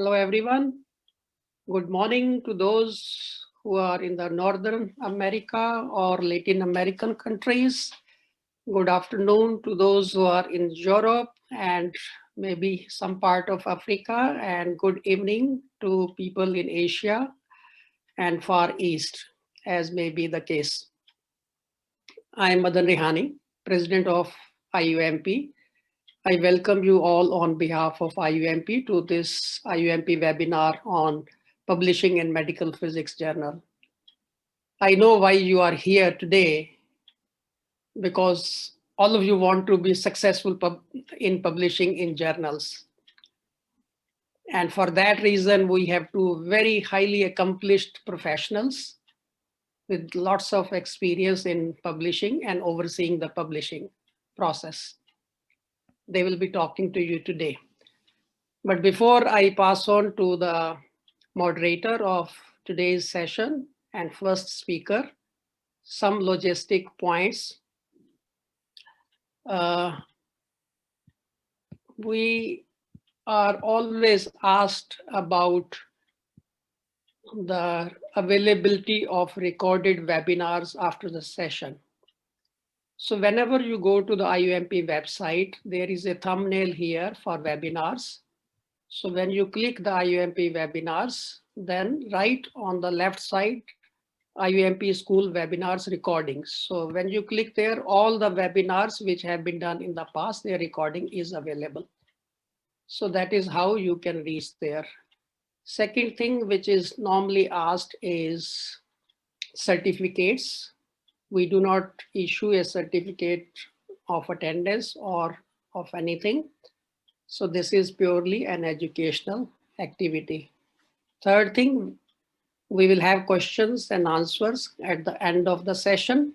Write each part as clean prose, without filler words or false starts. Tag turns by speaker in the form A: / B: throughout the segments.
A: Hello, everyone. Good morning to those who are in the Northern America or Latin American countries. Good afternoon to those who are in Europe and maybe some part of Africa. And good evening to people in Asia and Far East, as may be the case. I am Madan Rehani, President of IOMP. I welcome you all on behalf of IOMP to this IOMP webinar on Publishing in Medical Physics Journal. I know why you are here today, because all of you want to be successful in publishing in journals. And for that reason, we have two very highly accomplished professionals with lots of experience in publishing and overseeing the publishing process. They will be talking to you today. But before I pass on to the moderator of today's session and first speaker, some logistic points. We are always asked about the availability of recorded webinars after the session. So whenever you go to the IOMP website, there is a thumbnail here for webinars. So when you click the IOMP webinars, then right on the left side, IOMP School webinars recordings. So when you click there, all the webinars which have been done in the past, their recording is available. So that is how you can reach there. Second thing which is normally asked is certificates. We do not issue a certificate of attendance or of anything. So this is purely an educational activity. Third thing, we will have questions and answers at the end of the session.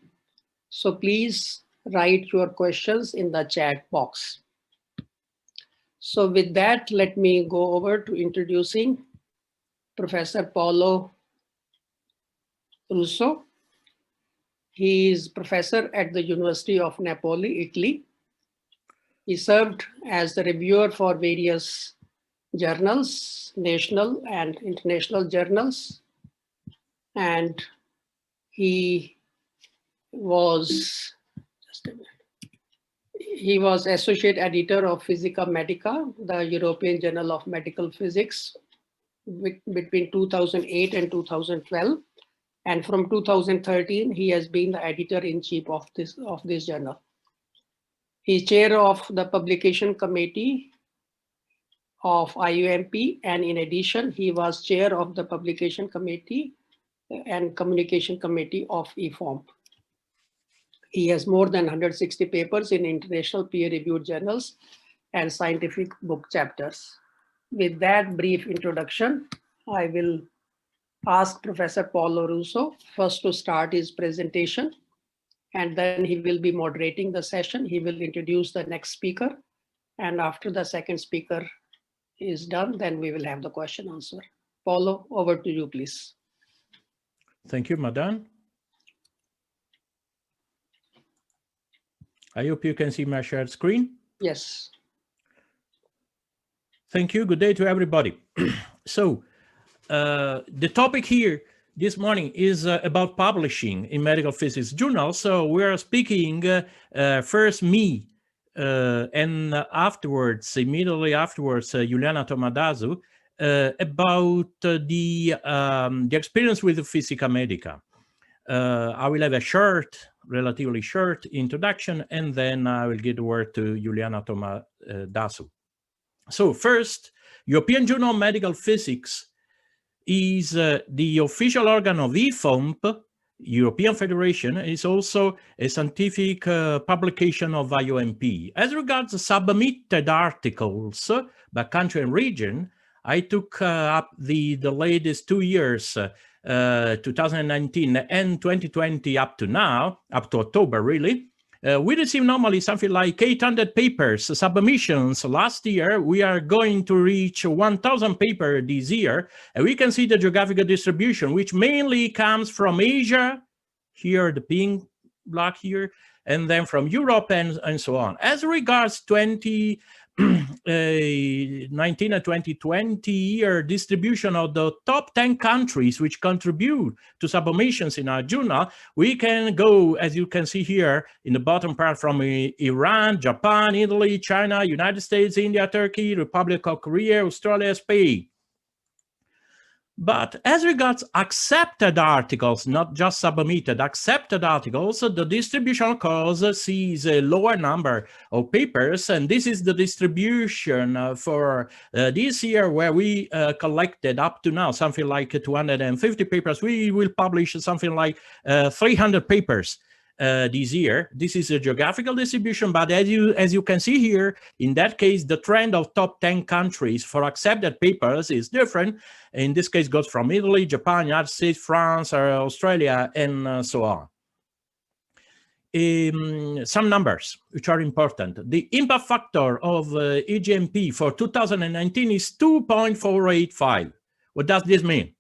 A: So please write your questions in the chat box. So with that, let me go over to introducing Professor Paolo Russo. He is professor at the University of Napoli, Italy. He served as the reviewer for various journals, national and international journals. And he was, just a minute, he was associate editor of Physica Medica, the European Journal of Medical Physics, between 2008 and 2012. And from 2013, he has been the editor-in-chief of this journal. He's chair of the publication committee of IOMP, and in addition, he was chair of the publication committee and communication committee of IFOMP. He has more than 160 papers in international peer-reviewed journals and scientific book chapters. With that brief introduction, I will ask Professor Paolo Russo first to start his presentation, and then he will be moderating the session. He will introduce the next speaker, and after the second speaker is done, then we will have the question answer. Paolo, over to you, please.
B: Thank you, Madan. I hope you can see my shared screen.
A: Yes.
B: Thank you. Good day to everybody. So the topic here this morning is about publishing in medical physics journals. So we are speaking first me and afterwards, immediately afterwards, Iuliana Toma-Dasu, about the experience with the Physica Medica. I will have a short, relatively short introduction, and then I will give the word to Iuliana Toma-Dasu. So first, European Journal of Medical Physics is the official organ of IFOMP, European Federation. Is also a scientific publication of IOMP. As regards the submitted articles by country and region, I took up the latest 2 years, 2019 and 2020 up to now, up to October really. We receive normally something like 800 papers, submissions last year. We are going to reach 1,000 papers this year. And we can see the geographical distribution, which mainly comes from Asia, here the pink block here, and then from Europe and so on. As regards 20 19 and 2020 year distribution of the top 10 countries which contribute to submissions in our journal, we can go, as you can see here in the bottom part, from Iran, Japan, Italy, China, United States, India, Turkey, Republic of Korea, Australia, Spain. But as regards accepted articles, not just submitted, accepted articles, the distribution cause sees a lower number of papers, and this is the distribution for this year, where we collected up to now something like 250 papers. We will publish something like 300 papers this year. This is a geographical distribution, but as you can see here, in that case, the trend of top 10 countries for accepted papers is different. In this case, goes from Italy, Japan, United States, France, Australia, and so on. Some numbers which are important. The impact factor of EJMP for 2019 is 2.485. What does this mean?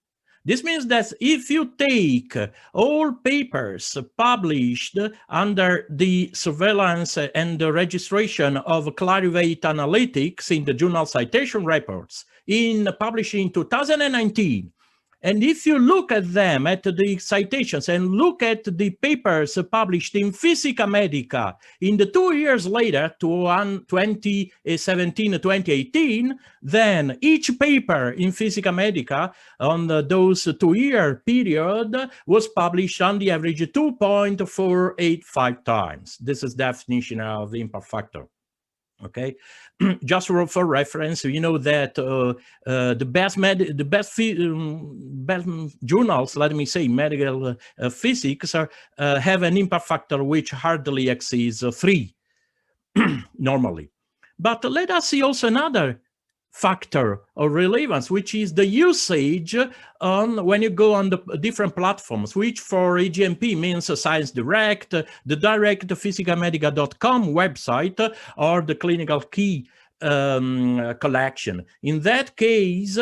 B: This means that if you take all papers published under the surveillance and the registration of Clarivate Analytics in the journal citation reports published in 2019, and if you look at them, at the citations, and look at the papers published in Physica Medica in the 2 years later, 2017 and 2018, then each paper in Physica Medica on those 2-year period was published on the average 2.485 times. This is the definition of the impact factor. Okay, just for reference, you know that the best journals, let me say, medical physics, have an impact factor which hardly exceeds 3 normally. But let us see also another factor of relevance, which is the usage on when you go on the different platforms, which for EJMP means Science Direct, the direct physicamedica.com website, or the clinical key collection. In that case,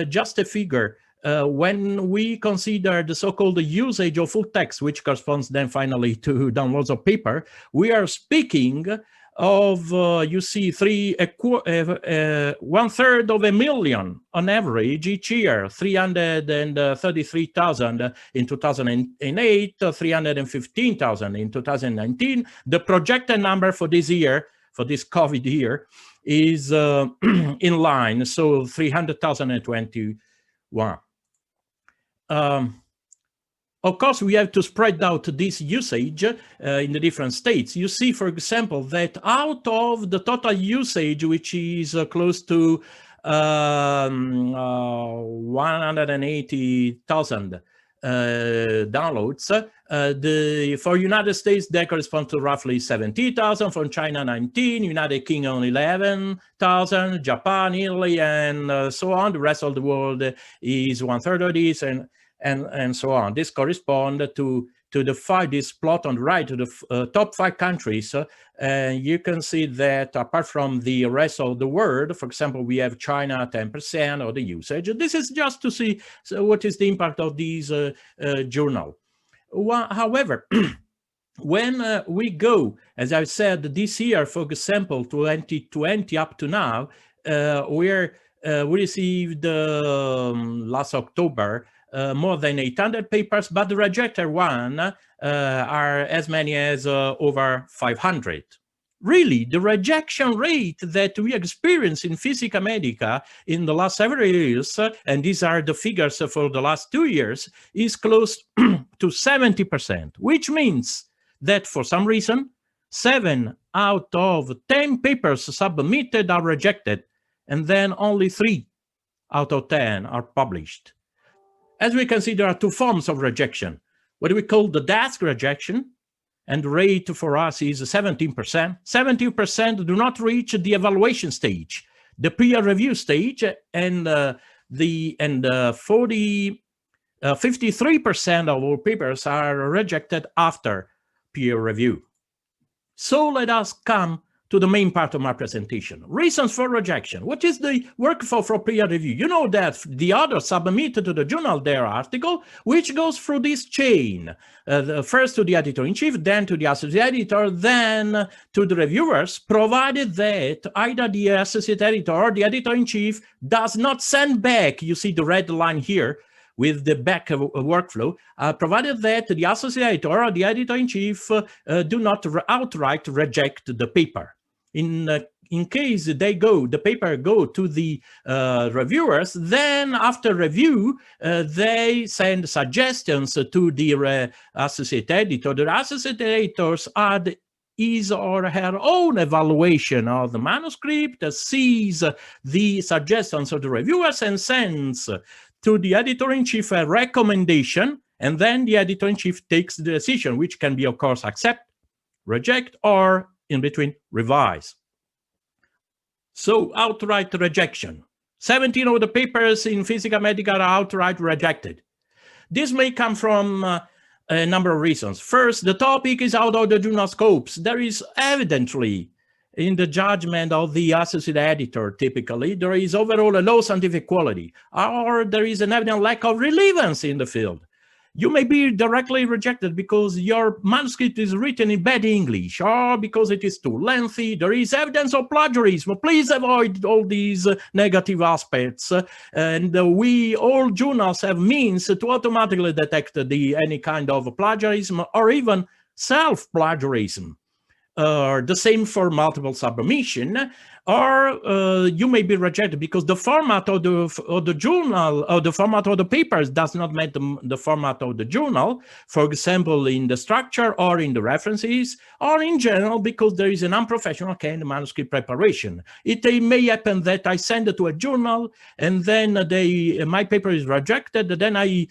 B: just a figure, when we consider the so-called usage of full text, which corresponds then finally to downloads of paper, we are speaking of, you see, 1/3 of a million on average each year, 333,000 in 2008, 315,000 in 2019. The projected number for this year, for this COVID year, is in line, so 300,021. Of course, we have to spread out this usage in the different states. You see, for example, that out of the total usage, which is close to 180,000 downloads, for United States, that corresponds to roughly 70,000, from China 19, United Kingdom 11,000, Japan, Italy, and so on. The rest of the world is 1/3 of this, and so on. This corresponds to this plot on the right, to the top 5 countries. And you can see that apart from the rest of the world, for example, we have China 10% of the usage. This is just to see what is the impact of these journal. However, when we go, as I said, this year, for example, 2020 up to now, we received last October more than 800 papers, but the rejected one are as many as over 500. Really, the rejection rate that we experience in Physica Medica in the last several years, and these are the figures for the last 2 years, is close to 70%, which means that for some reason, 7 out of 10 papers submitted are rejected, and then only 3 out of 10 are published. As we can see, there are 2 forms of rejection. What we call the desk rejection, and the rate for us is 17%. 17% do not reach the evaluation stage, the peer review stage, and 53% of our papers are rejected after peer review. So let us come to the main part of my presentation. Reasons for rejection. What is the workflow for peer review? You know that the authors submit to the journal their article, which goes through this chain. First to the editor-in-chief, then to the associate editor, then to the reviewers, provided that either the associate editor or the editor-in-chief does not send back, you see the red line here, with the back workflow, provided that the associate editor or the editor-in-chief do not outright reject the paper. In case the paper go to the reviewers, then after review, they send suggestions to the associate editor. The associate editors add his or her own evaluation of the manuscript, sees the suggestions of the reviewers and sends to the editor-in-chief a recommendation, and then the editor-in-chief takes the decision, which can be, of course, accept, reject, or in between, revise. So, outright rejection. 17 of the papers in Physica Medica are outright rejected. This may come from a number of reasons. First, the topic is out of the journal scopes. There is evidently, in the judgment of the associate editor, typically, there is overall a low scientific quality, or there is an evident lack of relevance in the field. You may be directly rejected because your manuscript is written in bad English, or because it is too lengthy. There is evidence of plagiarism. Please avoid all these negative aspects. And all journals have means to automatically detect any kind of plagiarism or even self-plagiarism. The same for multiple submission, or you may be rejected because the format of the journal, or the format of the papers does not match the format of the journal, for example, in the structure or in the references, or in general because there is an unprofessional kind of manuscript preparation. It may happen that I send it to a journal and then my paper is rejected, then I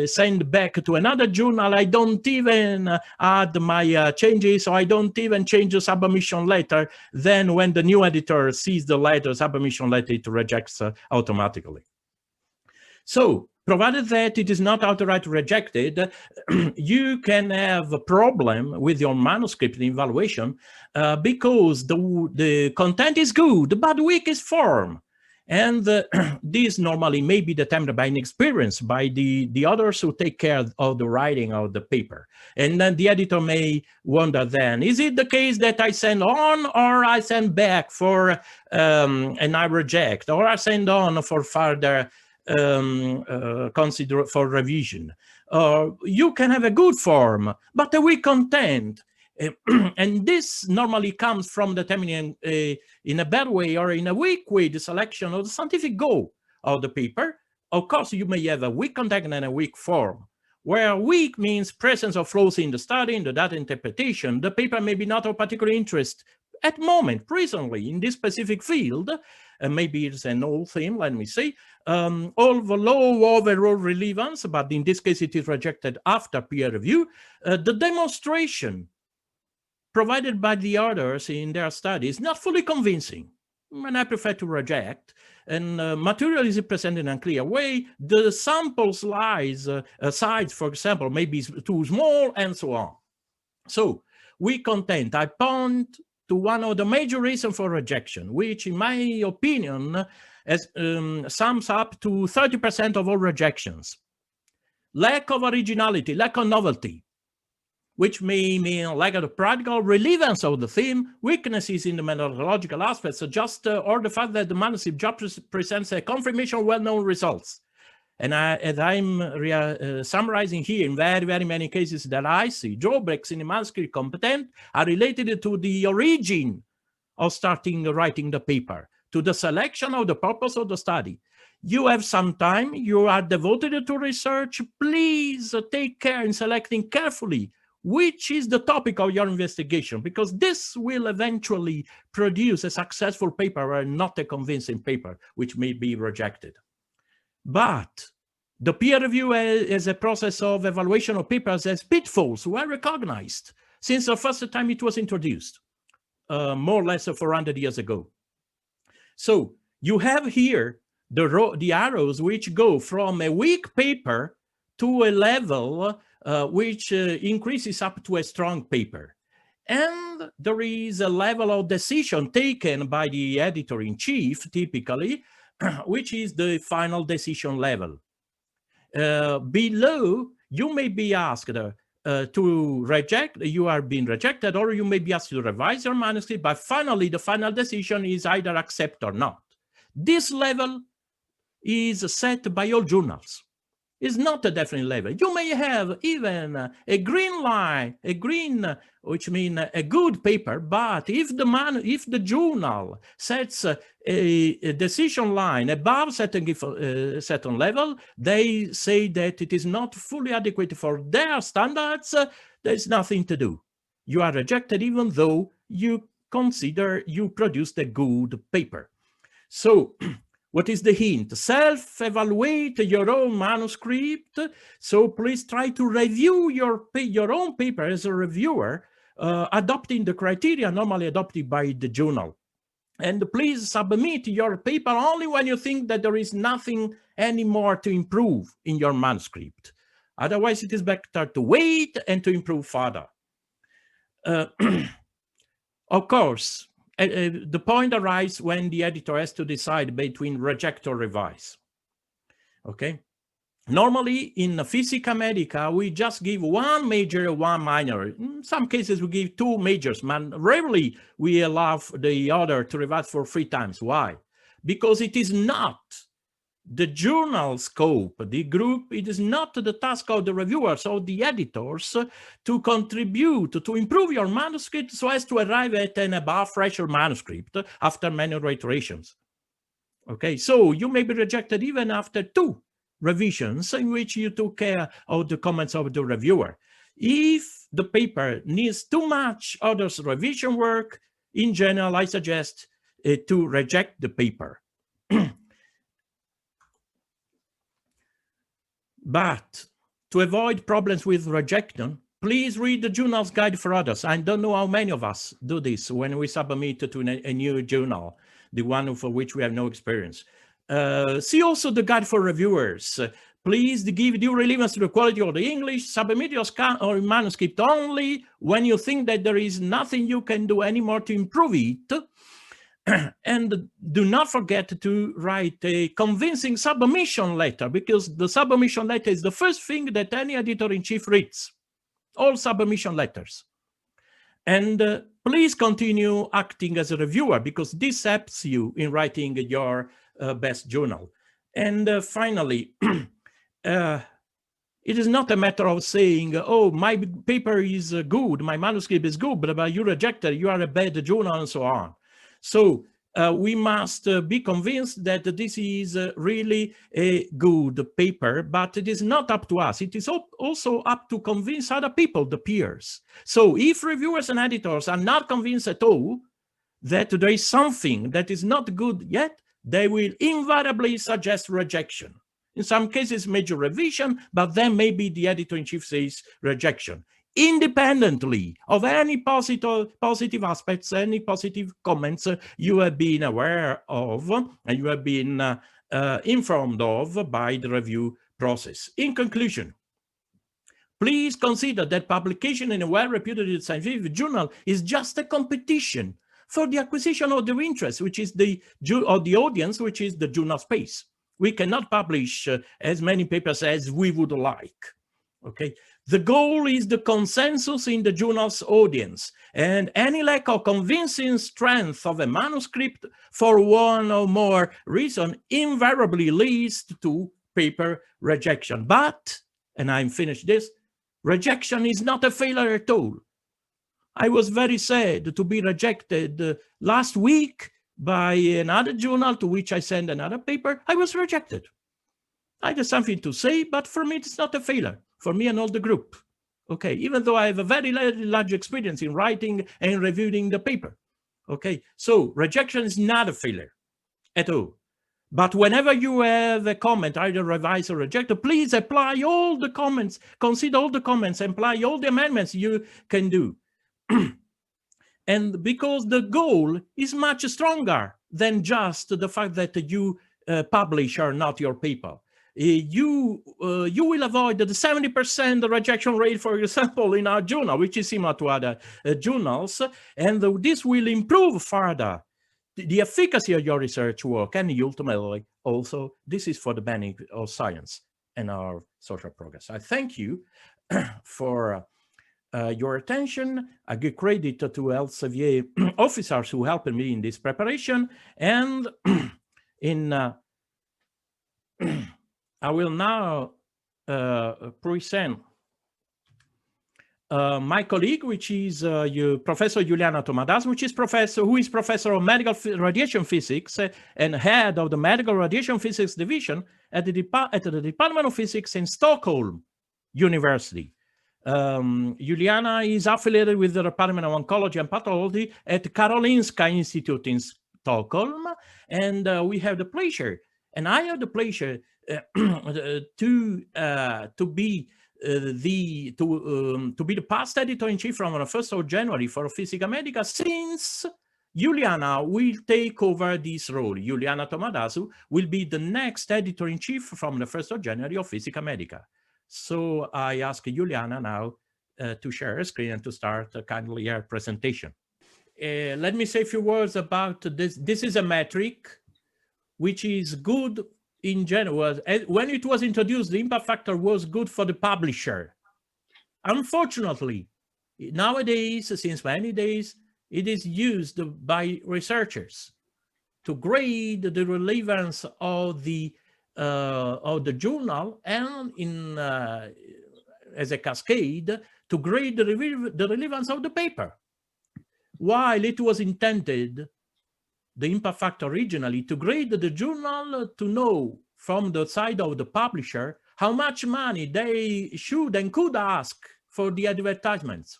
B: send back to another journal. I don't even add my changes, or I don't even change the submission letter. Then when the new editor sees the submission letter, it rejects automatically. So, provided that it is not outright rejected, you can have a problem with your manuscript evaluation because the content is good, but weak is form. And this normally may be determined by inexperience, by the others who take care of the writing of the paper. And then the editor may wonder then, is it the case that I send on or I send back for, and I reject, or I send on for further consider for revision? You can have a good form, but a weak content. And this normally comes from determining in a bad way or in a weak way the selection of the scientific goal of the paper. Of course, you may have a weak content and a weak form. Where weak means presence of flaws in the study, in the data interpretation, the paper may be not of particular interest at the moment, presently, in this specific field. Maybe it's an old theme, let me say. All the low overall relevance, but in this case it is rejected after peer review. The demonstration provided by the authors in their studies not fully convincing, and I prefer to reject. And material is presented in a clear way. The sample size, for example, may be too small, and so on. So, weak content. I point to one of the major reasons for rejection, which, in my opinion, sums up to 30% of all rejections. Lack of originality, lack of novelty, which may mean lack of the practical relevance of the theme, weaknesses in the methodological aspects, or the fact that the manuscript just presents a confirmation of well-known results. And as I'm summarizing here, in very, very many cases that I see, drawbacks in the manuscript competent are related to the origin of writing the paper, to the selection of the purpose of the study. You have some time, you are devoted to research, please take care in selecting carefully which is the topic of your investigation, because this will eventually produce a successful paper and not a convincing paper, which may be rejected. But the peer review as a process of evaluation of papers as pitfalls were recognized since the first time it was introduced, more or less 400 years ago. So you have here the arrows which go from a weak paper to a level which increases up to a strong paper. And there is a level of decision taken by the editor-in-chief, typically, which is the final decision level. Below, you may be asked to reject, you are being rejected, or you may be asked to revise your manuscript, but finally the final decision is either accept or not. This level is set by all journals. It's not a definite level. You may have even a green line, which means a good paper, but if the journal sets a decision line above certain level, they say that it is not fully adequate for their standards. There's nothing to do. You are rejected even though you consider you produced a good paper. So what is the hint? Self-evaluate your own manuscript. So please try to review your own paper as a reviewer, adopting the criteria normally adopted by the journal. And please submit your paper only when you think that there is nothing anymore to improve in your manuscript. Otherwise, it is better to wait and to improve further. Of course, the point arises when the editor has to decide between reject or revise. Okay. Normally in Physica Medica, we just give one major, one minor. In some cases, we give two majors. Rarely we allow the other to revise for 3 times. Why? Because it is not the journal scope, the group, it is not the task of the reviewers or the editors to contribute, to improve your manuscript so as to arrive at an above threshold manuscript after many iterations. Okay, so you may be rejected even after 2 revisions in which you took care of the comments of the reviewer. If the paper needs too much others' revision work, in general, I suggest to reject the paper. But to avoid problems with rejection, please read the journal's guide for others. I don't know how many of us do this when we submit to a new journal, the one for which we have no experience. See also the guide for reviewers. Please give due relevance to the quality of the English. Submit your manuscript only when you think that there is nothing you can do anymore to improve it. And do not forget to write a convincing submission letter, because the submission letter is the first thing that any editor-in-chief reads, all submission letters. And please continue acting as a reviewer, because this helps you in writing your best journal. And finally, it is not a matter of saying, oh, my paper is good, my manuscript is good, but you rejected, you are a bad journal, and so on. So we must be convinced that this is really a good paper, but it is not up to us. It is also up to convince other people, the peers. So if reviewers and editors are not convinced at all that there is something that is not good yet, they will invariably suggest rejection. In some cases, major revision, but then maybe the editor-in-chief says rejection, independently of any positive aspects, any positive comments you have been aware of and you have been informed of by the review process. In conclusion, please consider that publication in a well-reputed scientific journal is just a competition for the acquisition of the interest, which is the audience, which is the journal space. We cannot publish as many papers as we would like. Okay. The goal is the consensus in the journal's audience, and any lack of convincing strength of a manuscript for one or more reason invariably leads to paper rejection. But, and I'm finished this, rejection is not a failure at all. I was very sad to be rejected last week by another journal to which I sent another paper. I was rejected. I have something to say, but for me, it's not a failure. For me and all the group. Okay, even though I have a very large experience in writing and reviewing the paper. Okay, so rejection is not a failure at all. But whenever you have a comment, either revise or reject, please apply all the comments, consider all the comments, apply all the amendments you can do. And because the goal is much stronger than just the fact that you publish or not your paper. you will avoid the 70% rejection rate, for example, in our journal, which is similar to other journals, and this will improve further the efficacy of your research work, and ultimately also this is for the benefit of science and our social progress. I thank you for your attention. I give credit to Elsevier officers who helped me in this preparation, and I will now present my colleague, which is Professor Iuliana Toma-Dasu, who is professor of medical radiation physics and head of the medical radiation physics division at the Department of Physics in Stockholm University. Iuliana is affiliated with the Department of Oncology and Pathology at Karolinska Institute in Stockholm, and we have the pleasure, and I have the pleasure to be the past editor-in-chief from the 1st of January for Physica Medica, since Iuliana will take over this role. Iuliana Toma-Dasu will be the next editor-in-chief from the 1st of January of Physica Medica. So I ask Iuliana now to share her screen and to start kindly her presentation. Let me say a few words about this. This is a metric which is good in general. When it was introduced, the impact factor was good for the publisher. Unfortunately, nowadays, since many days, it is used by researchers to grade the relevance of the journal, and as a cascade to grade the relevance of the paper, while it was intended, the impact factor originally, to grade the journal to know from the side of the publisher how much money they should and could ask for the advertisements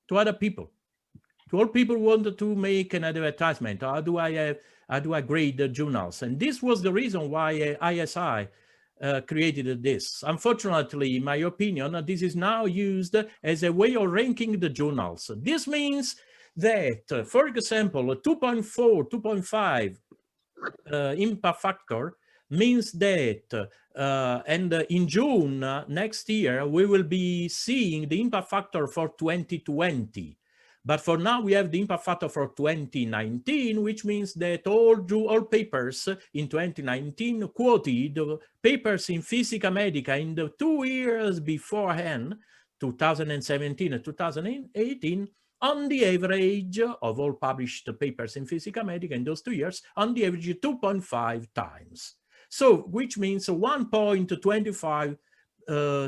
B: to other people. To all people who wanted to make an advertisement, how do I grade the journals? And this was the reason why ISI created this. Unfortunately, in my opinion, this is now used as a way of ranking the journals. This means that, for example, a 2.4, 2.5 impact factor means that, and in June next year, we will be seeing the impact factor for 2020. But for now, we have the impact factor for 2019, which means that all papers in 2019 quoted papers in Physica Medica in the 2 years beforehand, 2017 and 2018, on the average of all published papers in Physica Medica in those 2 years, on the average 2.5 times. So, which means 1.25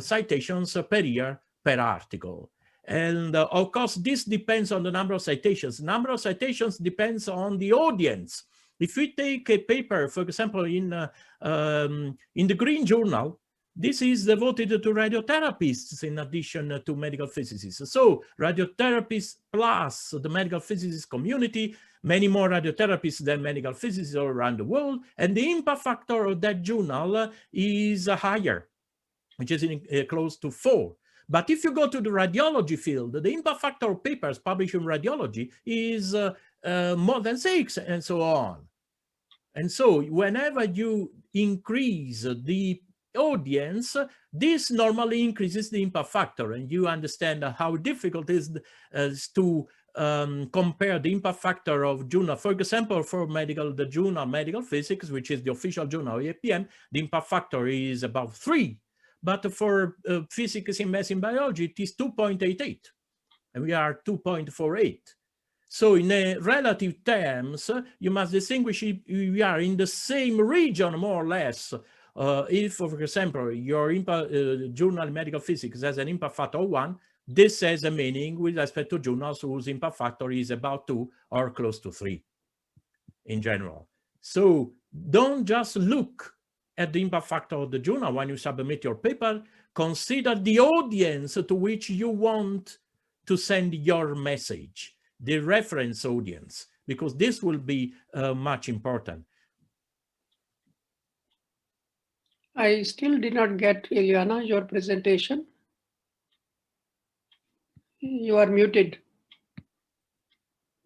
B: citations per year per article. And of course, this depends on the number of citations. Number of citations depends on the audience. If we take a paper, for example, in the Green Journal, this is devoted to radiotherapists in addition to medical physicists. So radiotherapists plus the medical physicists community, many more radiotherapists than medical physicists all around the world. And the impact factor of that journal is higher, which is close to 4. But if you go to the radiology field, the impact factor of papers published in radiology is more than 6, and so on. And so whenever you increase the audience, this normally increases the impact factor, and you understand how difficult it is to compare the impact factor of journal. For example, for the journal Medical Physics, which is the official journal of EPM, the impact factor is about 3. But for physics in medicine biology, it is 2.88, and we are 2.48. So in relative terms, you must distinguish if we are in the same region, more or less. If, for example, your journal Medical Physics has an impact factor of 1, this has a meaning with respect to journals whose impact factor is about 2 or close to 3 in general. So don't just look at the impact factor of the journal when you submit your paper. Consider the audience to which you want to send your message, the reference audience, because this will be much important.
A: I still did not get, Iuliana, your presentation. You are muted.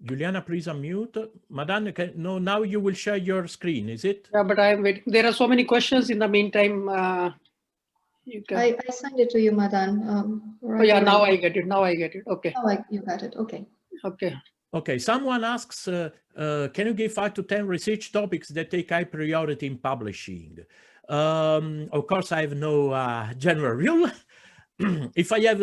B: Iuliana, please unmute. Madan, no, now you will share your screen, is it?
A: Yeah, but I'm waiting. There are so many questions in the meantime. You can...
C: I sent it to you, Madan.
A: Oh yeah, now I get it. Now I get it. Okay.
C: Oh, you got it. Okay.
A: Okay.
B: Okay. Someone asks, can you give 5 to 10 research topics that take high priority in publishing? Of course, I have no general rule. If I have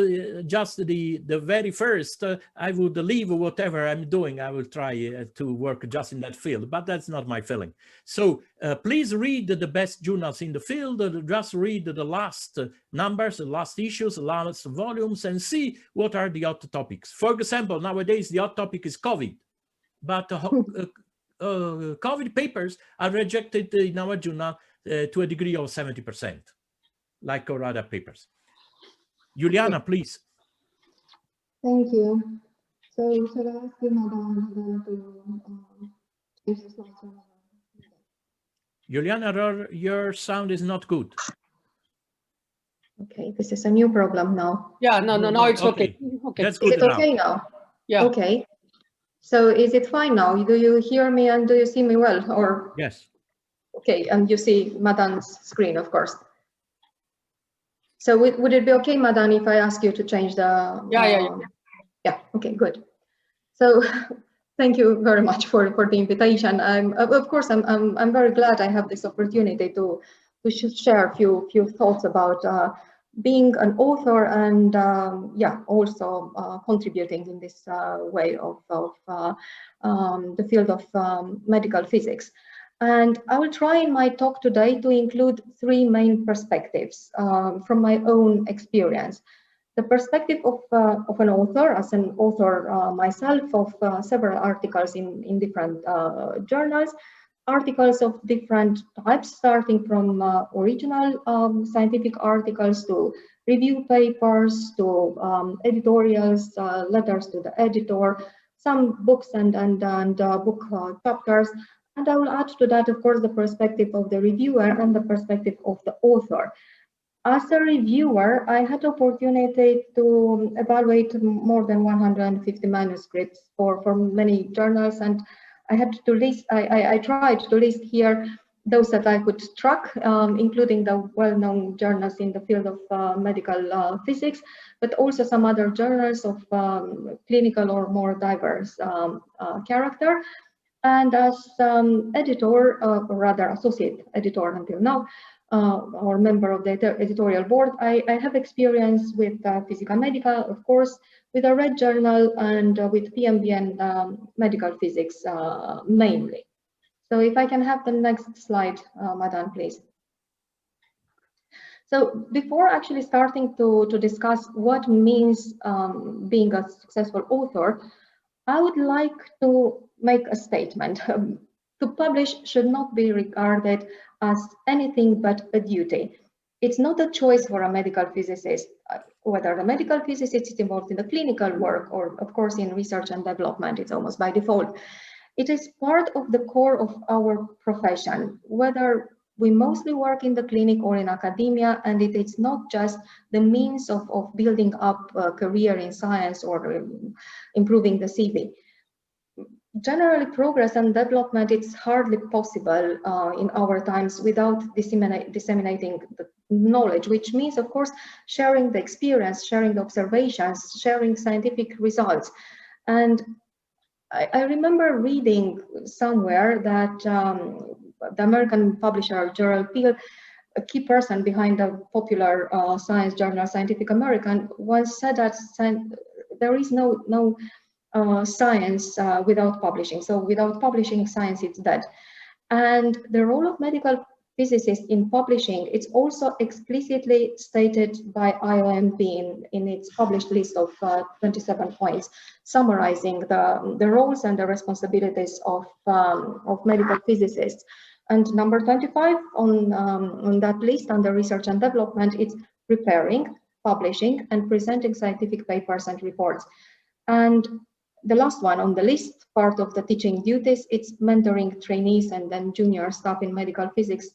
B: just the very first, I would leave whatever I'm doing. I will try to work just in that field, but that's not my feeling. So please read the best journals in the field. Just read the last numbers, the last issues, the last volumes, and see what are the hot topics. For example, nowadays the hot topic is COVID, but COVID papers are rejected in our journal to a degree of 70%, like our other papers. Iuliana, please.
C: Thank you. So should I ask you, Madan, to change the slides?
B: Iuliana, your sound is not good.
C: Okay, this is a new problem now.
A: Yeah, no, now it's okay. Okay.
B: That's good.
C: Is it okay now?
A: Yeah.
C: Okay. So is it fine now? Do you hear me and do you see me well? Or
B: yes.
C: Okay, and you see Madan's screen, of course. So would it be okay, Madan, if I ask you to change the... Yeah, okay, good. So thank you very much for the invitation. Of course, I'm very glad I have this opportunity to share a few thoughts about being an author and also contributing in this way of the field of medical physics. And I will try in my talk today to include 3 main perspectives from my own experience. The perspective of an author, as an author myself of several articles in different journals, articles of different types, starting from original scientific articles to review papers, to editorials, letters to the editor, some books and book chapters. And I will add to that, of course, the perspective of the reviewer and the perspective of the author. As a reviewer, I had the opportunity to evaluate more than 150 manuscripts for many journals, and I had to list. I tried to list here those that I could track, including the well-known journals in the field of medical physics, but also some other journals of clinical or more diverse character. And as editor, or rather associate editor until now, or member of the editorial board, I have experience with Physica Medica, of course, with a Red Journal and with PMBN medical physics mainly. So if I can have the next slide, Madan, please. So before actually starting to discuss what means being a successful author, I would like to make a statement. To publish should not be regarded as anything but a duty. It's not a choice for a medical physicist, whether the medical physicist is involved in the clinical work or, of course, in research and development. It's almost by default. It is part of the core of our profession, whether we mostly work in the clinic or in academia, and it's not just the means of building up a career in science or improving the CV. Generally, progress and development, it's hardly possible in our times without disseminating the knowledge, which means, of course, sharing the experience, sharing the observations, sharing scientific results. And I remember reading somewhere that the American publisher Gerald Peel, a key person behind the popular science journal Scientific American, once said that there is no science without publishing. So without publishing, science is dead. And the role of medical physicists in publishing, it's also explicitly stated by IOMP in its published list of 27 points, summarizing the roles and the responsibilities of medical physicists. And number 25 on that list under research and development, it's preparing, publishing, and presenting scientific papers and reports. And the last one on the list, part of the teaching duties, it's mentoring trainees and then junior staff in medical physics,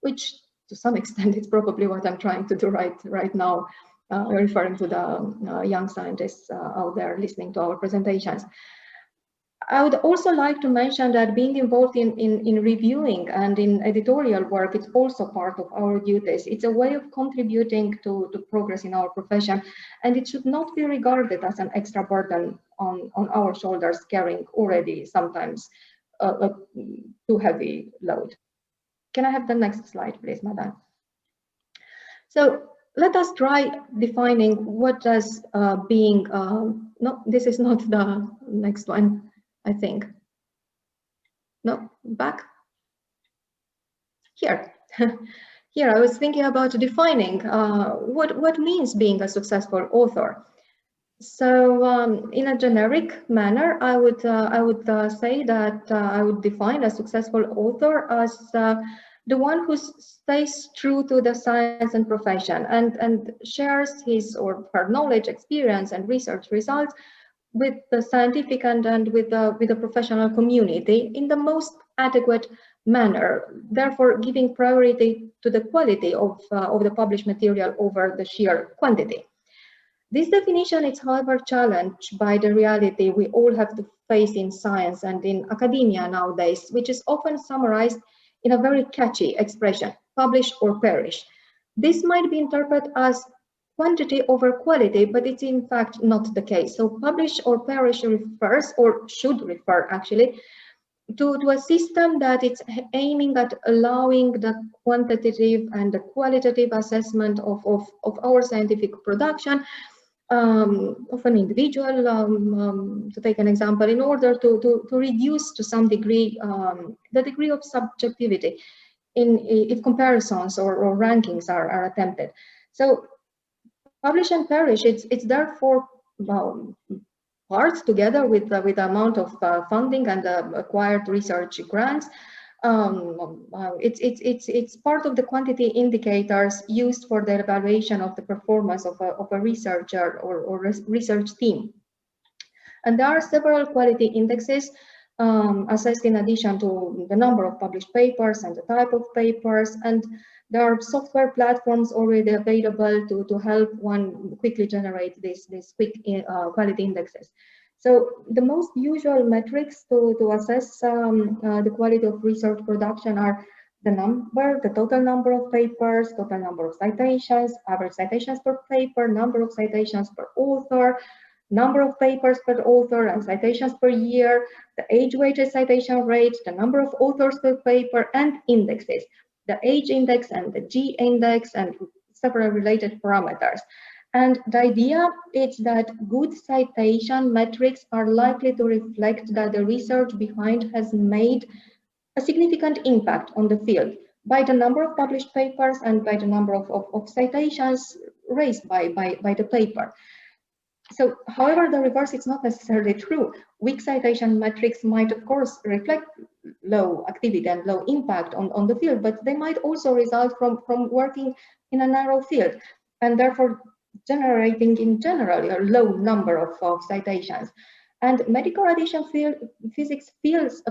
C: which to some extent it's probably what I'm trying to do right now, referring to the young scientists out there listening to our presentations. I would also like to mention that being involved in reviewing and in editorial work is also part of our duties. It's a way of contributing to progress in our profession, and it should not be regarded as an extra burden on our shoulders, carrying already sometimes a too heavy load. Can I have the next slide, please, Madan? So let us try defining what does being, no, this is not the next one, I think. No, back. Here. Here, I was thinking about defining what means being a successful author. So in a generic manner, I would say that I would define a successful author as the one who stays true to the science and profession and shares his or her knowledge, experience, and research results with the scientific and with the professional community in the most adequate manner, therefore giving priority to the quality of the published material over the sheer quantity. This definition is, however, challenged by the reality we all have to face in science and in academia nowadays, which is often summarized in a very catchy expression, publish or perish. This might be interpreted as quantity over quality, but it's in fact not the case. So publish or perish refers, or should refer actually, to a system that it's aiming at allowing the quantitative and the qualitative assessment of our scientific production of an individual, to take an example, in order to reduce to some degree the degree of subjectivity if comparisons or rankings are attempted. So publish and perish, it's therefore parts together with the amount of funding and acquired research grants. It's part of the quantity indicators used for the evaluation of the performance of a researcher or research team. And there are several quality indexes assessed in addition to the number of published papers and the type of papers, and there are software platforms already available to help one quickly generate these quick quality indexes. So the most usual metrics to assess the quality of research production are the total number of papers, total number of citations, average citations per paper, number of citations per author, number of papers per author and citations per year, the age-weighted citation rate, the number of authors per paper, and indexes, the H index and the G index, and several related parameters. And the idea is that good citation metrics are likely to reflect that the research behind has made a significant impact on the field by the number of published papers and by the number of citations raised by the paper. So, however, the reverse is not necessarily true. Weak citation metrics might, of course, reflect low activity and low impact on the field, but they might also result from working in a narrow field and therefore generating in general a low number of citations. And medical radiation physics feels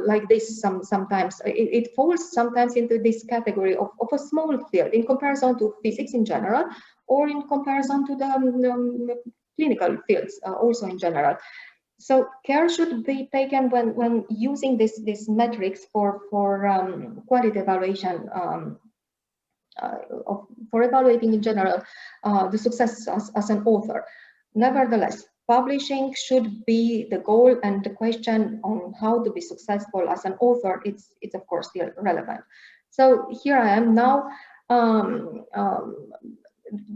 C: like this sometimes. It falls sometimes into this category of a small field in comparison to physics in general, or in comparison to the clinical fields also in general. So care should be taken when using these metrics for quality evaluation, for evaluating in general the success as an author. Nevertheless, publishing should be the goal, and the question on how to be successful as an author, it's of course still relevant. So here I am now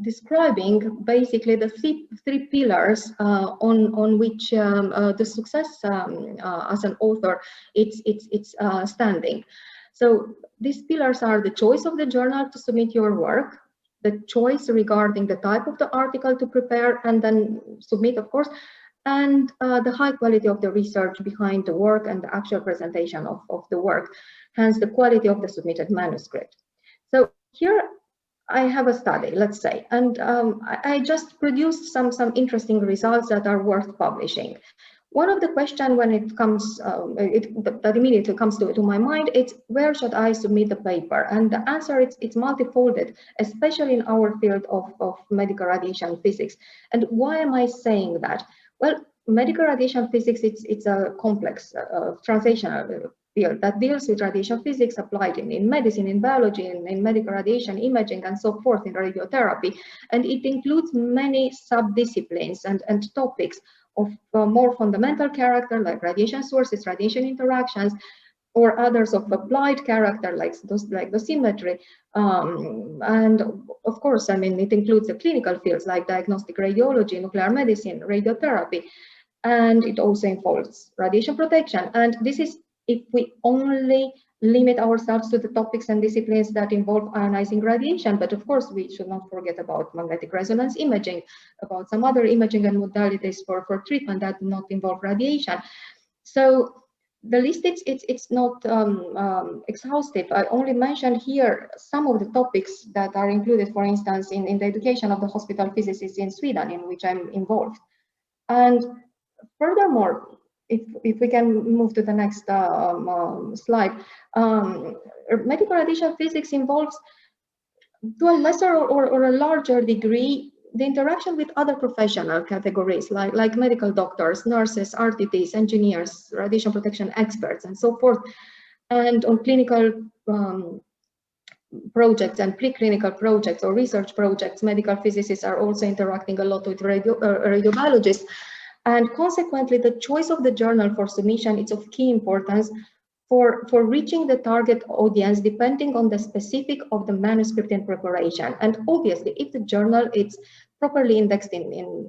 C: describing basically the three pillars on which the success as an author it's standing. So these pillars are the choice of the journal to submit your work, the choice regarding the type of the article to prepare and then submit, of course, and the high quality of the research behind the work and the actual presentation of the work, hence the quality of the submitted manuscript. So here I have a study, let's say, and I just produced some interesting results that are worth publishing. One of the questions when it comes, that immediately comes to my mind, it's where should I submit the paper? And the answer it's multifolded, especially in our field of medical radiation physics. And why am I saying that? Well, medical radiation physics, it's a complex translational field that deals with radiation physics applied in medicine, in biology, in medical radiation imaging, and so forth, in radiotherapy. And it includes many subdisciplines and topics of more fundamental character, like radiation sources, radiation interactions, or others of applied character, like dosimetry. And of course, I mean, it includes the clinical fields like diagnostic radiology, nuclear medicine, radiotherapy, and it also involves radiation protection. And this is if we only limit ourselves to the topics and disciplines that involve ionizing radiation. But of course, we should not forget about magnetic resonance imaging, about some other imaging and modalities for treatment that do not involve radiation. So the list, it's not exhaustive. I only mentioned here some of the topics that are included, for instance, in the education of the hospital physicists in Sweden, in which I'm involved. And furthermore, if we can move to the next slide, medical radiation physics involves, to a lesser or a larger degree, the interaction with other professional categories like medical doctors, nurses, RTTs, engineers, radiation protection experts, and so forth. And on clinical projects and preclinical projects or research projects, medical physicists are also interacting a lot with radiobiologists. And consequently, the choice of the journal for submission is of key importance for reaching the target audience, depending on the specific of the manuscript in preparation. And obviously, if the journal is properly indexed in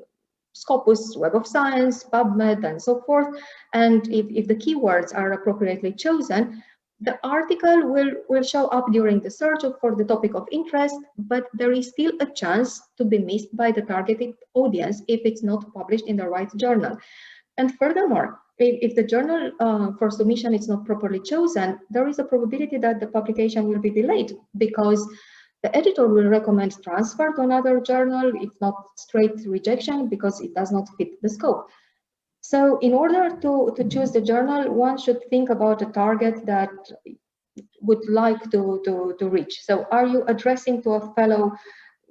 C: Scopus, Web of Science, PubMed, and so forth, and if the keywords are appropriately chosen, the article will show up during the search for the topic of interest, but there is still a chance to be missed by the targeted audience if it's not published in the right journal. And furthermore, if the journal for submission is not properly chosen, there is a probability that the publication will be delayed because the editor will recommend transfer to another journal, if not straight rejection, because it does not fit the scope. So in order to choose the journal, one should think about a target that would like to reach. So are you addressing to a fellow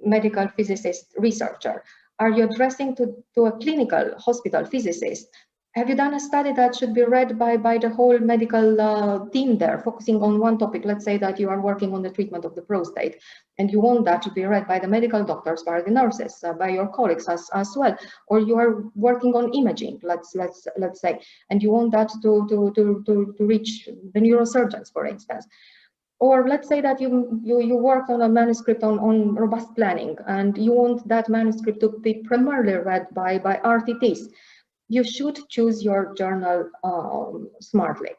C: medical physicist researcher? Are you addressing to a clinical hospital physicist? Have you done a study that should be read by the whole medical team there, focusing on one topic? Let's say that you are working on the treatment of the prostate, and you want that to be read by the medical doctors, by the nurses, by your colleagues as well. Or you are working on imaging, let's say, and you want that to reach the neurosurgeons, for instance. Or let's say that you work on a manuscript on robust planning, and you want that manuscript to be primarily read by RTTs. You should choose your journal smartly.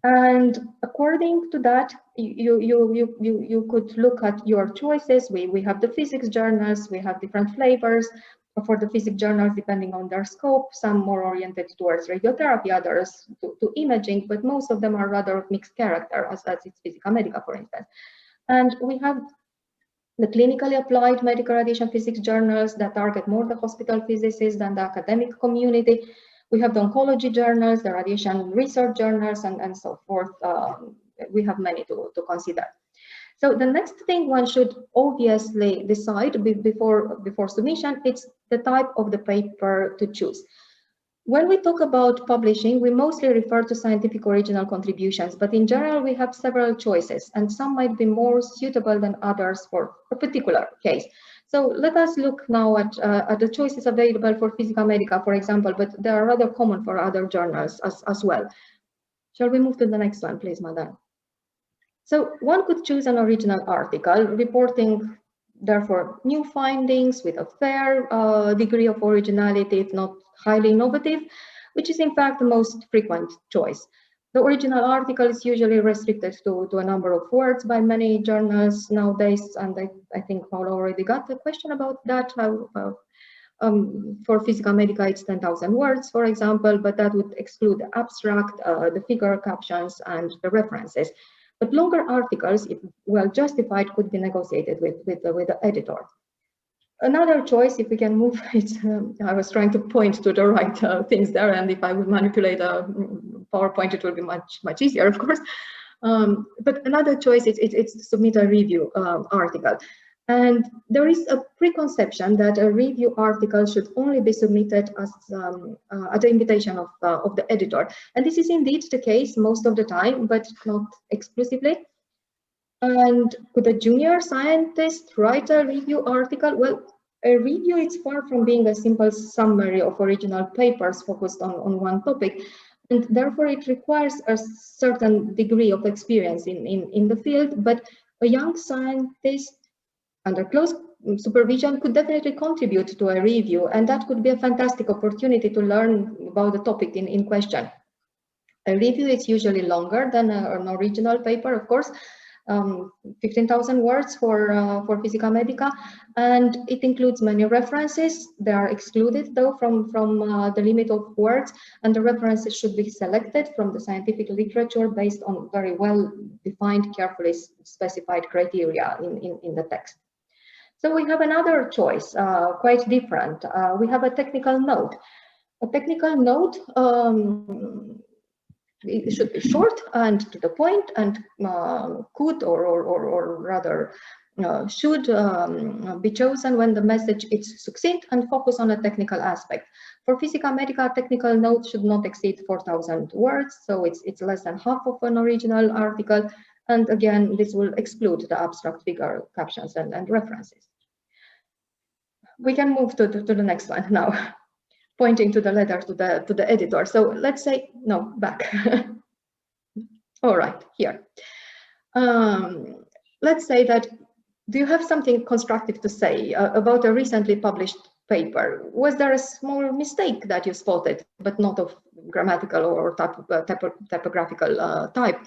C: And according to that, you could look at your choices. We have the physics journals, we have different flavors for the physics journals depending on their scope, some more oriented towards radiotherapy, others to imaging, but most of them are rather mixed character, as it's Physica Medica, for instance. And we have the clinically applied medical radiation physics journals that target more the hospital physicists than the academic community. We have the oncology journals, the radiation research journals, and so forth. We have many to consider. So the next thing one should obviously decide before submission, it's the type of the paper to choose. When we talk about publishing, we mostly refer to scientific original contributions, but in general, we have several choices, and some might be more suitable than others for a particular case. So let us look now at the choices available for Physica Medica, for example, but they are rather common for other journals as well. Shall we move to the next one, please, Madan? So one could choose an original article reporting, therefore, new findings with a fair degree of originality, if not highly innovative, which is in fact the most frequent choice. The original article is usually restricted to a number of words by many journals nowadays, and I think Paolo already got a question about that. For Physica Medica, it's 10,000 words, for example, but that would exclude the abstract, the figure captions, and the references. But longer articles, if well justified, could be negotiated with the editor. Another choice, if we can move, I was trying to point to the right things there, and if I would manipulate a PowerPoint, it would be much easier, of course. But another choice is to submit a review article. And there is a preconception that a review article should only be submitted as at the invitation of the editor. And this is indeed the case most of the time, but not exclusively. And could a junior scientist write a review article? Well, a review is far from being a simple summary of original papers focused on one topic. And therefore, it requires a certain degree of experience in the field. But a young scientist under close supervision could definitely contribute to a review. And that could be a fantastic opportunity to learn about the topic in question. A review is usually longer than an original paper, of course. 15,000 words for Physica Medica, and it includes many references. They are excluded though from the limit of words, and the references should be selected from the scientific literature based on very well defined, carefully specified criteria in the text. So we have another choice, quite different. We have a technical note. A technical note it should be short and to the point, and could or rather should be chosen when the message is succinct and focus on a technical aspect. For Physica Medica, technical note should not exceed 4,000 words, so it's less than half of an original article. And again, this will exclude the abstract figure, captions, and references. We can move to the next one now. Pointing to the letter to the editor. So let's say, no, back. All right, here. Let's say that, do you have something constructive to say about a recently published paper? Was there a small mistake that you spotted, but not of grammatical or typographical type?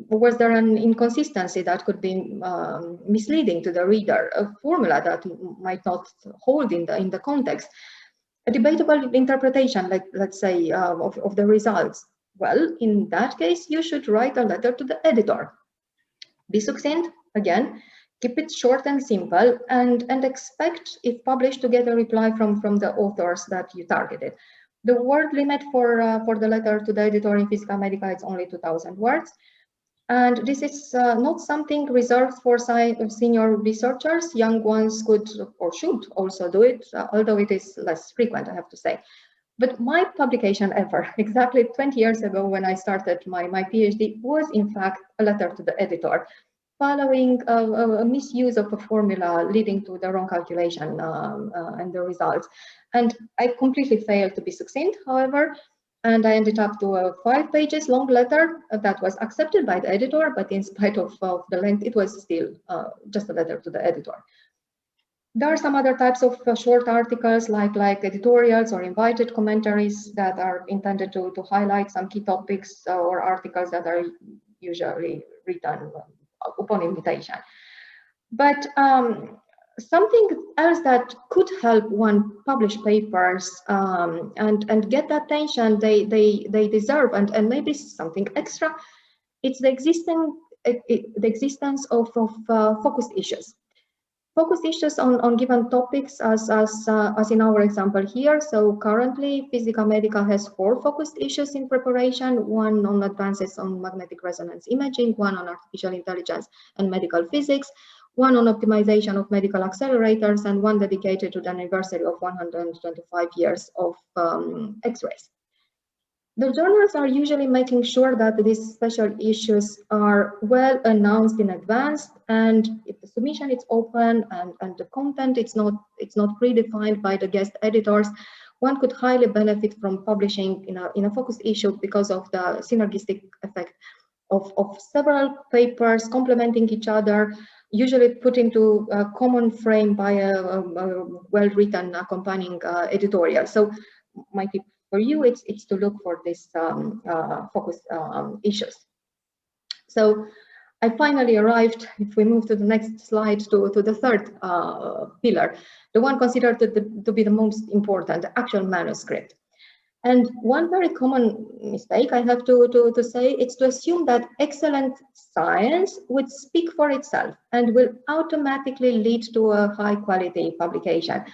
C: Was there an inconsistency that could be misleading to the reader? A formula that might not hold in the context? A debatable interpretation, like let's say, of the results. Well, in that case, you should write a letter to the editor. Be succinct, again, keep it short and simple, and expect, if published, to get a reply from the authors that you targeted. The word limit for the letter to the editor in Physica Medica is only 2,000 words. And this is not something reserved for senior researchers. Young ones could or should also do it, although it is less frequent, I have to say. But my publication ever, exactly 20 years ago when I started my PhD, was in fact a letter to the editor, following a misuse of a formula leading to the wrong calculation and the results. And I completely failed to be succinct, however, and I ended up to a 5 pages long letter that was accepted by the editor, but in spite of the length, it was still just a letter to the editor. There are some other types of short articles like editorials or invited commentaries that are intended to highlight some key topics, or articles that are usually written upon invitation. But something else that could help one publish papers and get the attention they deserve, and maybe something extra, it's the existence of focused issues. Focused issues on given topics, as in our example here. So currently, Physica Medica has 4 focused issues in preparation: 1 on advances on magnetic resonance imaging, 1 on artificial intelligence and medical physics, 1 on optimization of medical accelerators, and 1 dedicated to the anniversary of 125 years of X-rays. The journals are usually making sure that these special issues are well announced in advance, and if the submission is open and the content it's not predefined by the guest editors, one could highly benefit from publishing in a focused issue because of the synergistic effect of several papers complementing each other, usually put into a common frame by a well-written accompanying editorial. So my tip for you, it's to look for these focus issues. So I finally arrived, if we move to the next slide, to the third pillar, the one considered to be the most important, the actual manuscript. And one very common mistake, I have to say, it's to assume that excellent science would speak for itself and will automatically lead to a high quality publication.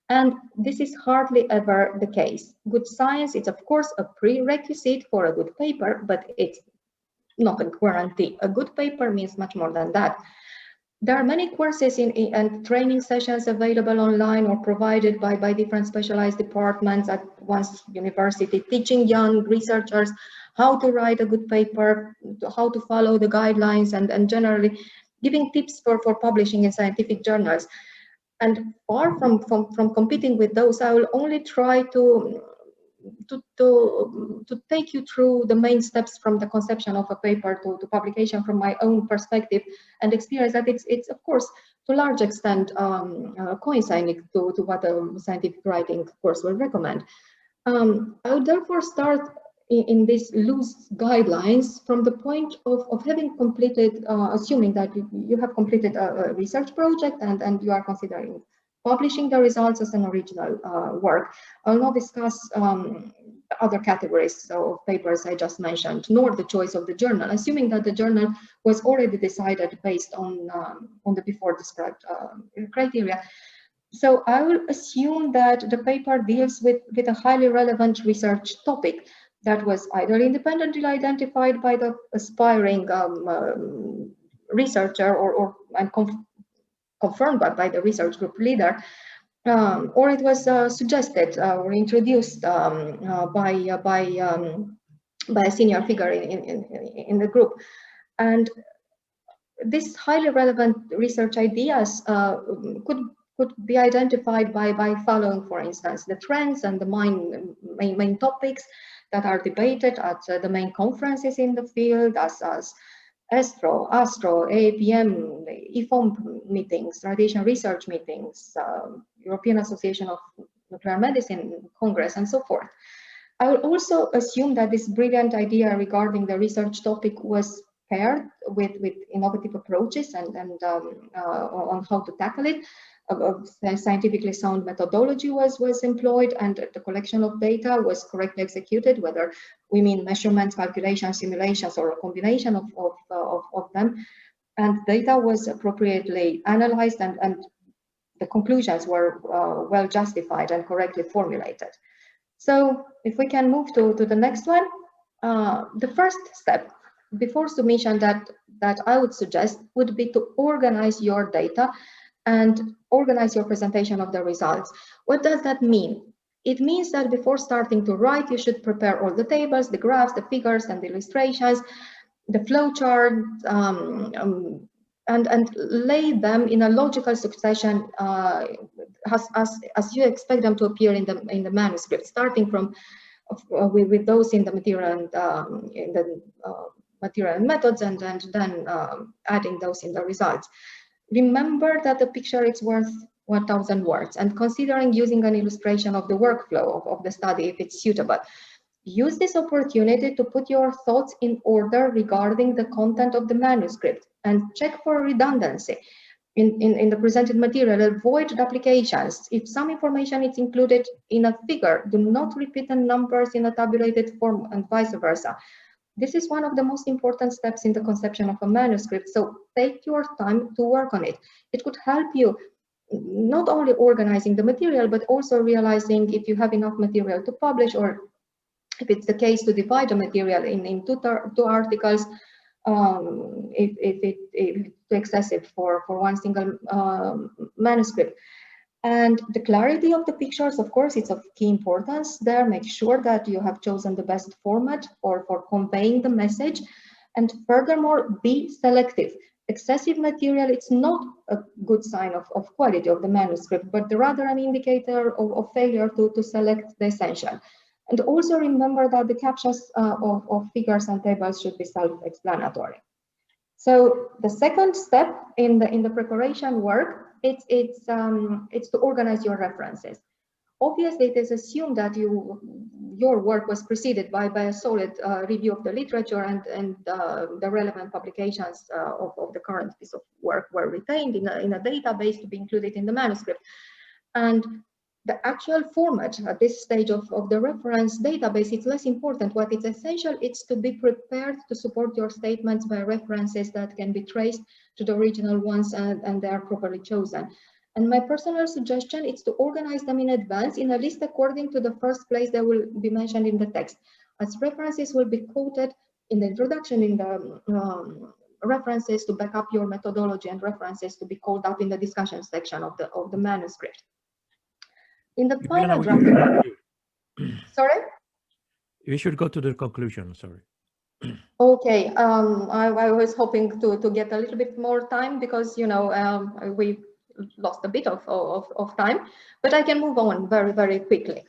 C: And this is hardly ever the case. Good science is, of course, a prerequisite for a good paper, but it's not a guarantee. A good paper means much more than that. There are many courses and training sessions available online or provided by different specialized departments at one's university, teaching young researchers how to write a good paper, how to follow the guidelines, and generally giving tips for publishing in scientific journals. And far from competing with those, I will only try to take you through the main steps from the conception of a paper to publication from my own perspective and experience, that it's of course to a large extent coinciding to what a scientific writing course will recommend. I would therefore start in these loose guidelines from the point of having completed, assuming that you have completed a research project and you are considering publishing the results as an original work. I'll not discuss other categories of papers I just mentioned, nor the choice of the journal, assuming that the journal was already decided based on the before described criteria. So I will assume that the paper deals with a highly relevant research topic that was either independently identified by the aspiring researcher and confirmed by the research group leader, or it was suggested or introduced by a senior figure in the group. And these highly relevant research ideas could be identified by following, for instance, the trends and the main topics that are debated at the main conferences in the field, as ASTRO, AAPM, IOMP meetings, radiation research meetings, European Association of Nuclear Medicine Congress, and so forth. I will also assume that this brilliant idea regarding the research topic was paired with innovative approaches and on how to tackle it. A scientifically sound methodology was employed, and the collection of data was correctly executed, whether we mean measurements, calculations, simulations, or a combination of them. And data was appropriately analyzed, and the conclusions were well justified and correctly formulated. So if we can move to the next one, the first step before submission that I would suggest would be to organize your data and organize your presentation of the results. What does that mean? It means that before starting to write, you should prepare all the tables, the graphs, the figures, and the illustrations, the flowchart, and lay them in a logical succession as you expect them to appear in the manuscript, starting from with those in the material and in the material and methods, and then adding those in the results. Remember that the picture is worth 1,000 words, and considering using an illustration of the workflow of the study if it's suitable. Use this opportunity to put your thoughts in order regarding the content of the manuscript and check for redundancy in the presented material. Avoid duplications. If some information is included in a figure, do not repeat the numbers in a tabulated form and vice versa. This is one of the most important steps in the conception of a manuscript, so take your time to work on it. It could help you not only organizing the material, but also realizing if you have enough material to publish, or if it's the case to divide the material in two articles, if it's too excessive for one single manuscript. And the clarity of the pictures, of course, it's of key importance there. Make sure that you have chosen the best format for conveying the message. And furthermore, be selective. Excessive material, it's not a good sign of quality of the manuscript, but rather an indicator of failure to select the essential. And also remember that the captions of figures and tables should be self-explanatory. So the second step in the preparation work, it's to organize your references. Obviously, it is assumed that your work was preceded by a solid review of the literature, and the relevant publications of the current piece of work were retained in a database to be included in the manuscript. And the actual format at this stage of the reference database, it's less important. What is essential, it's to be prepared to support your statements by references that can be traced to the original ones, and they are properly chosen. And my personal suggestion is to organize them in advance in a list according to the first place they will be mentioned in the text, as references will be quoted in the introduction, in the references to back up your methodology and references to be called up in the discussion section of the manuscript. In the final draft, sorry?
B: We should go to the conclusion, sorry.
C: Okay, I was hoping to get a little bit more time because, you know, we lost a bit of time, but I can move on very, very quickly.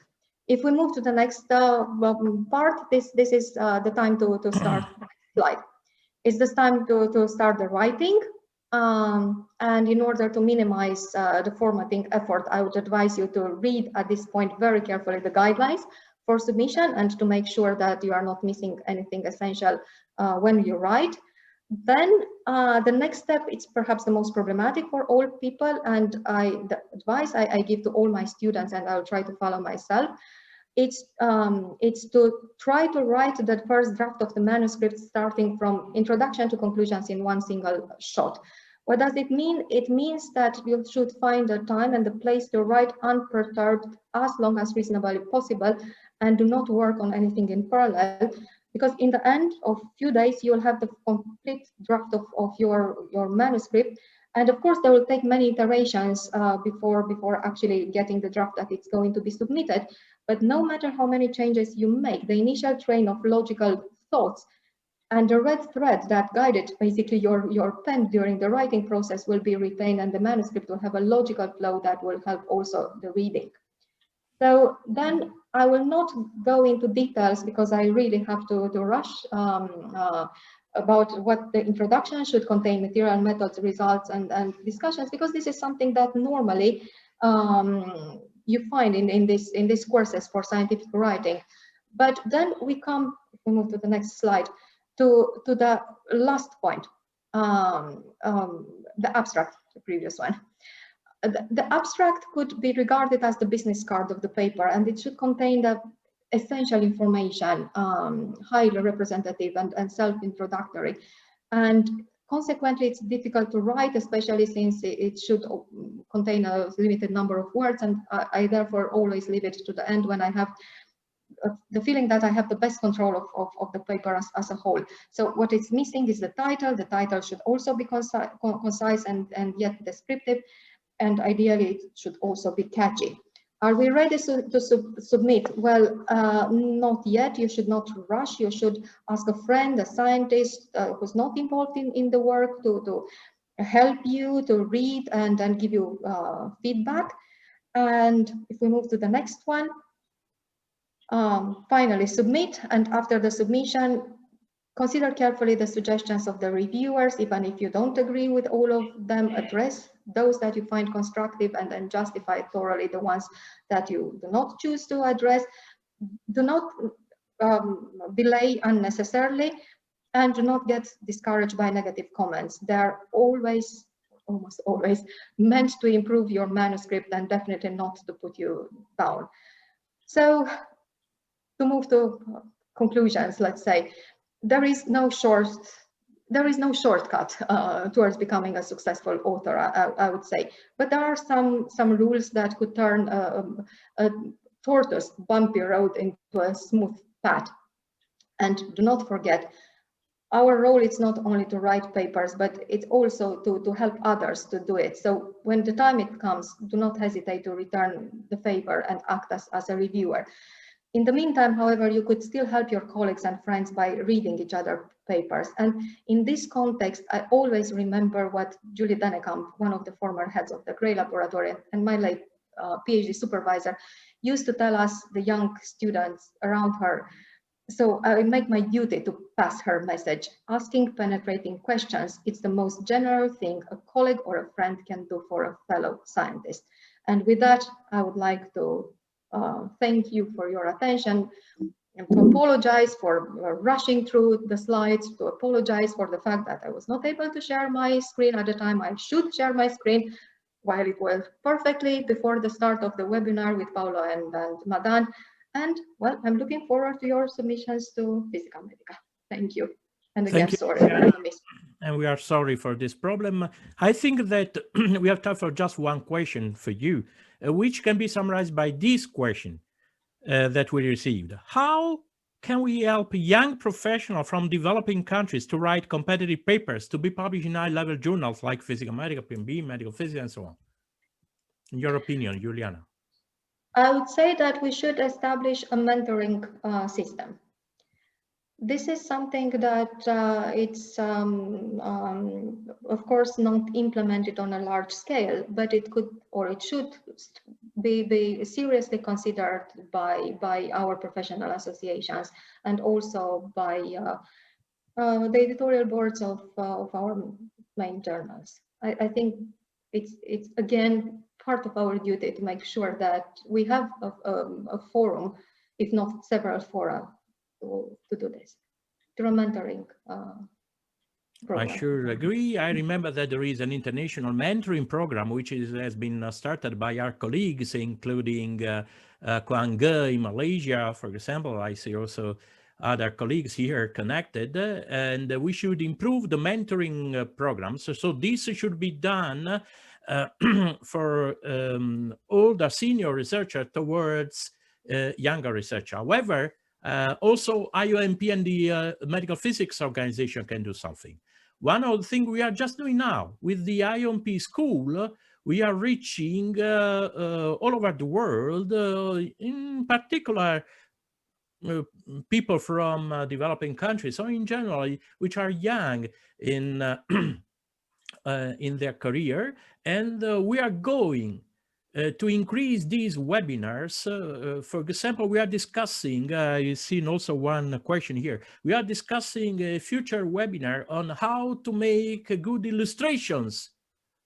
C: If we move to the next part, this is the time to start the next slide. It's this time to start the writing. And in order to minimize the formatting effort, I would advise you to read at this point very carefully the guidelines for submission and to make sure that you are not missing anything essential when you write. Then the next step, it's perhaps the most problematic for all people, and the advice I give to all my students, and I'll try to follow myself, it's to try to write the first draft of the manuscript starting from introduction to conclusions in one single shot. What does it mean? It means that you should find the time and the place to write unperturbed as long as reasonably possible, and do not work on anything in parallel, because in the end of few days you will have the complete draft of your manuscript. And of course, there will take many iterations before actually getting the draft that it's going to be submitted. But no matter how many changes you make, the initial train of logical thoughts and the red thread that guided basically your pen during the writing process will be retained, and the manuscript will have a logical flow that will help also the reading. So then I will not go into details because I really have to rush about what the introduction should contain: material, methods, results, and discussions, because this is something that normally you find in these courses for scientific writing. But then we come, if we move to the next slide, to the last point, the abstract, the previous one. The abstract could be regarded as the business card of the paper, and it should contain the essential information, highly representative and self-introductory. And consequently, it's difficult to write, especially since it should contain a limited number of words, and I therefore always leave it to the end when I have the feeling that I have the best control of the paper as a whole. So what is missing is the title. The title should also be concise and yet descriptive, and ideally it should also be catchy. Are we ready to submit? Well, not yet. You should not rush. You should ask a friend, a scientist who's not involved in the work to help you to read and give you feedback. And if we move to the next one, finally submit. And after the submission, consider carefully the suggestions of the reviewers. Even if you don't agree with all of them, address those that you find constructive and then justify thoroughly the ones that you do not choose to address. Do not delay unnecessarily, and do not get discouraged by negative comments. They're always, almost always, meant to improve your manuscript and definitely not to put you down. So to move to conclusions, let's say, there is no shortcut towards becoming a successful author, I would say. But there are some rules that could turn a tortuous, bumpy road into a smooth path. And do not forget, our role is not only to write papers, but it's also to help others to do it. So when the time it comes, do not hesitate to return the favor and act as a reviewer. In the meantime, however, you could still help your colleagues and friends by reading each other's papers. And in this context, I always remember what Julie Dennekamp, one of the former heads of the Gray Laboratory and my late PhD supervisor, used to tell us, the young students around her. So I make my duty to pass her message. Asking penetrating questions, it's the most general thing a colleague or a friend can do for a fellow scientist. And with that, I would like to thank you for your attention, and to apologize for rushing through the slides, to apologize for the fact that I was not able to share my screen at the time I should share my screen, while it was perfectly before the start of the webinar with Paolo and Madan. And well, I'm looking forward to your submissions to Physica Medica. Thank you. And again, sorry.
B: And we are sorry for this problem. I think that we have time for just one question for you, which can be summarized by this question that we received. How can we help young professionals from developing countries to write competitive papers to be published in high-level journals like Physica Medica, PMB, Medical Physics, and so on? In your opinion, Iuliana?
C: I would say that we should establish a mentoring system. This is something that it's of course not implemented on a large scale, but it could, or it should be seriously considered by our professional associations and also by the editorial boards of our main journals. I think it's again part of our duty to make sure that we have a forum, if not several fora, to do this, through a mentoring program.
B: I sure agree. I remember that there is an international mentoring program which has been started by our colleagues, including Kuang Ge in Malaysia, for example. I see also other colleagues here connected, and we should improve the mentoring programs. So this should be done for all the senior researchers towards younger research. However, also IOMP and the Medical Physics Organization can do something. One of the things we are just doing now with the IOMP school, we are reaching all over the world, in particular people from developing countries, so in general, which are young in their career, and we are going to increase these webinars. For example, we are discussing, you've seen also one question here, we are discussing a future webinar on how to make good illustrations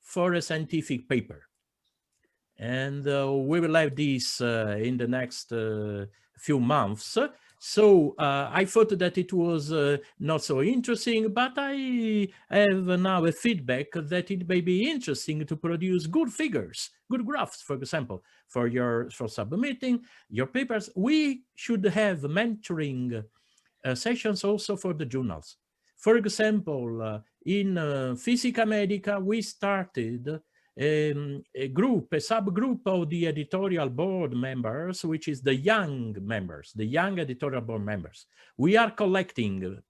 B: for a scientific paper. And we will have this in the next few months. So I thought that it was not so interesting, but I have now a feedback that it may be interesting to produce good figures, good graphs, for example, for submitting your papers. We should have mentoring sessions also for the journals. For example, in Physica Medica, we started a subgroup of the editorial board members, which is the young members, the young editorial board members. We are collecting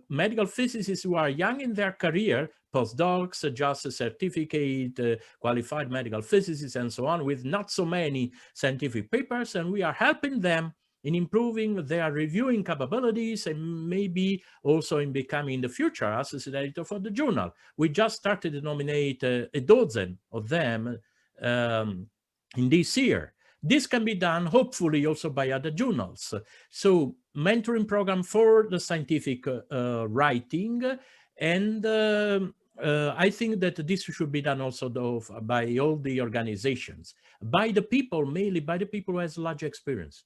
B: medical physicists who are young in their career, postdocs, just a certificate, qualified medical physicists, and so on, with not so many scientific papers, and we are helping them in improving their reviewing capabilities and maybe also in becoming in the future associate editor for the journal. We just started to nominate a dozen of them in this year. This can be done hopefully also by other journals. So mentoring program for the scientific writing, and I think that this should be done also by all the organizations, by the people, mainly by the people who has large experience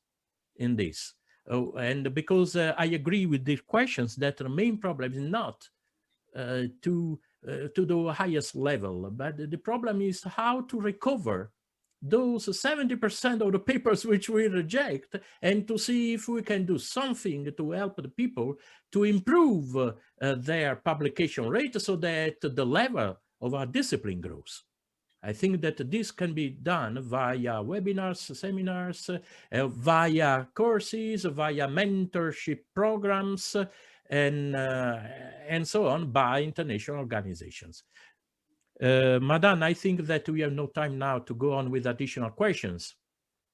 B: in this. And because I agree with the questions that the main problem is not to the highest level, but the problem is how to recover those 70% of the papers which we reject, and to see if we can do something to help the people to improve their publication rate so that the level of our discipline grows. I think that this can be done via webinars, seminars, via courses, via mentorship programs, and so on by international organizations. Madan, I think that we have no time now to go on with additional questions,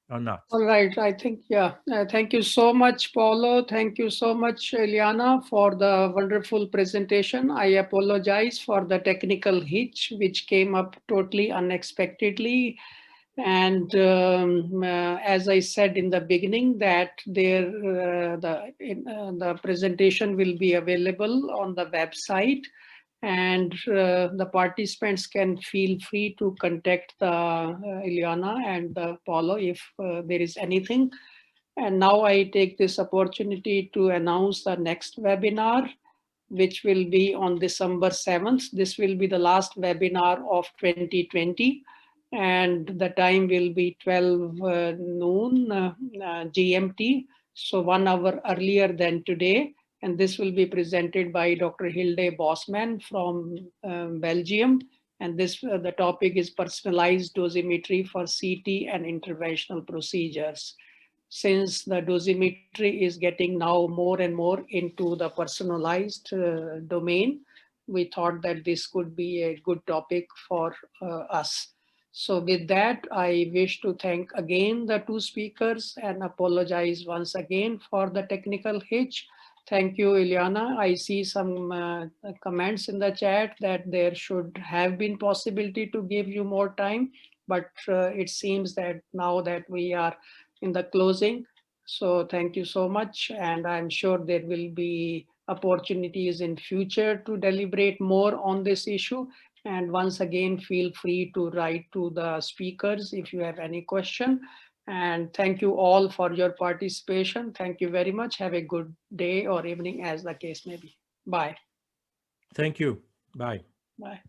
B: or not?
A: All right, I think, yeah. Thank you so much, Paolo. Thank you so much, Iuliana, for the wonderful presentation. I apologize for the technical hitch, which came up totally unexpectedly. And as I said in the beginning, that the presentation will be available on the website, and the participants can feel free to contact Iuliana and Paolo if there is anything. And now I take this opportunity to announce the next webinar, which will be on December 7th. This will be the last webinar of 2020. And the time will be 12 noon GMT, so 1 hour earlier than today. And this will be presented by Dr. Hilde Bosman from Belgium. And the topic is personalized dosimetry for CT and interventional procedures. since the dosimetry is getting now more and more into the personalized domain, we thought that this could be a good topic for us. So with that, I wish to thank again the two speakers and apologize once again for the technical hitch. Thank you, Iuliana. I see some comments in the chat that there should have been possibility to give you more time, but it seems that now that we are in the closing. So thank you so much. And I'm sure there will be opportunities in future to deliberate more on this issue. And once again, feel free to write to the speakers if you have any question. And thank you all for your participation. Thank you very much. Have a good day or evening as the case may be. Bye.
B: Thank you. Bye.
A: Bye.